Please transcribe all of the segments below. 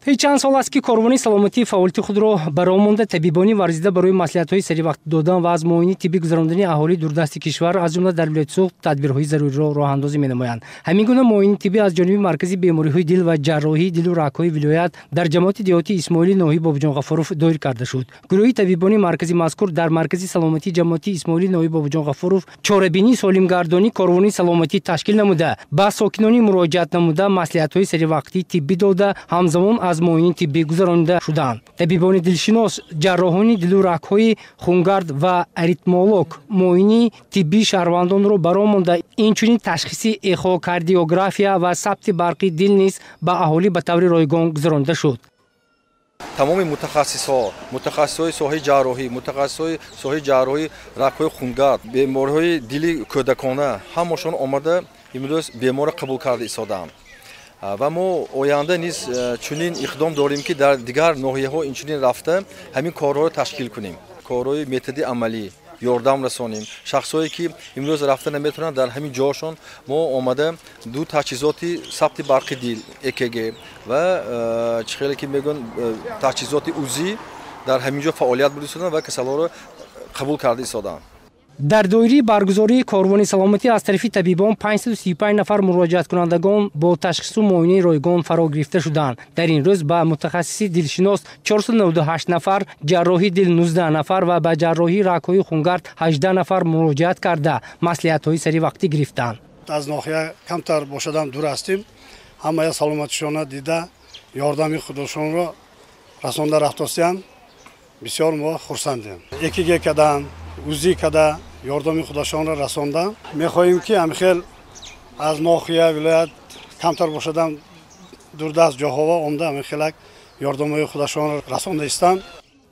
هیچ چند سال است که کاروان سلامتی فعالیت خود را برآورده طبیبانی ورزیده برای مصلحت‌های سریع دادن و از معاینه طبی گذراندن اهالی دوردست کشور از جمله در ولایت سوخت تدبیرهای ضروری را راه‌اندازی می‌نمایند. همین گونه معاینه طبی از جانب مرکز بیماری‌های دل و جراحی دل و رگ‌های ولایت در جماعت دیاتی اسماعیلی نوحی باباجان غفاروف دایر کرده شد. گروه طبیبانی مرکزی مذکور در مرکز سلامتی جماعتی اسماعیلی نوحی باباجان غفاروف چاره‌بینی سالمگردانی کاروان سلامتی تشکیل نموده با ساکنان مراجعت نموده مصلحت‌های سریع طبی داده همزمان از معاینه طبی گذرانده شدند. طبیبان دلشناس، جراحان دل و رگ‌های خونگرد و اریتمولوگ معاینه طبی شهروندان را برآورده. اینچنین تشخیص اخوکاردیوگرافیا و ثبت برقی دل نیز به اهالی به طور رایگان گذرانده شد. تمام متخصصای ساحه جراحی، متخصصای ساحه جراحی رگ‌های خونگرد، بیماری‌های دلی کودکانه همشون آمده امروز بیمار قبول کرده ایستادند. و ما آینده نیز چنین اقدام داریم که در دیگر ناحیه‌ها اینچنین رفته همین کارها را تشکیل کنیم. کارهای متدی عملی یاردم رسانیم. شخصایی که امروز رفته نمیتونن در همین جاشون ما آمده دو تجهیزاتی ثبت برقی دل EKG و چخیلی که میگن تجهیزات عضوی در همینجا فعالیت بودن و کسلا را قبول کرده ایستادند. در دایره برگزاری کاروان سلامتی از طرف طبیبان 535 نفر مراجعت کنندگان با تشخیص و معاینه رایگان فرا گرفته شدند. در این روز به متخصص دلشناس 498 نفر، جراحی دل 19 نفر و به جراحی رگ‌های خونگرد 18 نفر مراجعت کرده مصلحت‌های سریع وقتی گرفتند. از ناحیه کمتر باشدم دور هستیم. همه سلامتیشان دیده یاردم خودشان را رسانده رفتند. بسیار ما خرسندیم. یکی کدن وزی کده یاردم خودشان را رسانده. میخواهیم که همخیل از ناحیه ولایت کمتر باشدن دوردست جاها آمده همخیل یاردم خودشان را رسانده استند.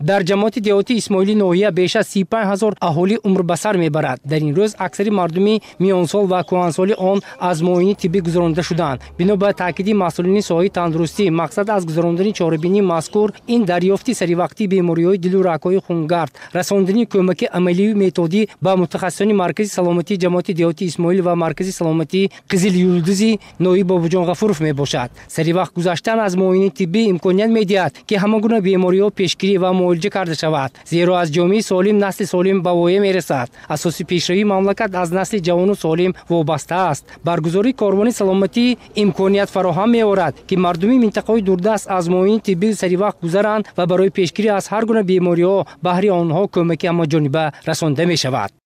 در جماعت دیاتی اسماعیلی نوحیه بیش از 35000 اهالی عمر به سر میبرد. در این روز اکثر مردمی میان سال و کهنسال آن از معاینه طبی گذرانده شدند. بنا به تاکید مسئولین ساحه تندرستی مقصد از گذراندن چاره‌بینی مذکور این دریافت سریع وقتی بیماری‌های دل و رگ‌های خونگرد، رساندن کمک عملی و متدی به متخصصان مرکز سلامتی جماعت دیاتی اسماعیلی و مرکز سلامتی قزل یلدزی نوحی باباجان غفاروف میباشد. سریع وقت گذشتن از معاینه طبی امکانیت میدهد که همه گونه بیماری‌ها پیشگیری و معالجه کرده شود، زیرا از جامعه سالم نسل سالم به وای میرسد. اساس پیشروی مملکت از نسل جوان و سالم وابسته است. برگزاری کاروان سلامتی امکانیت فراهم می‌آورد که مردم منطقه دوردست از معاینه طبی سریع وقت گذرند و برای پیشگیری از هر گونه بیماری‌ها بهره آنها کمک همه‌جانبه رسانده می‌شود.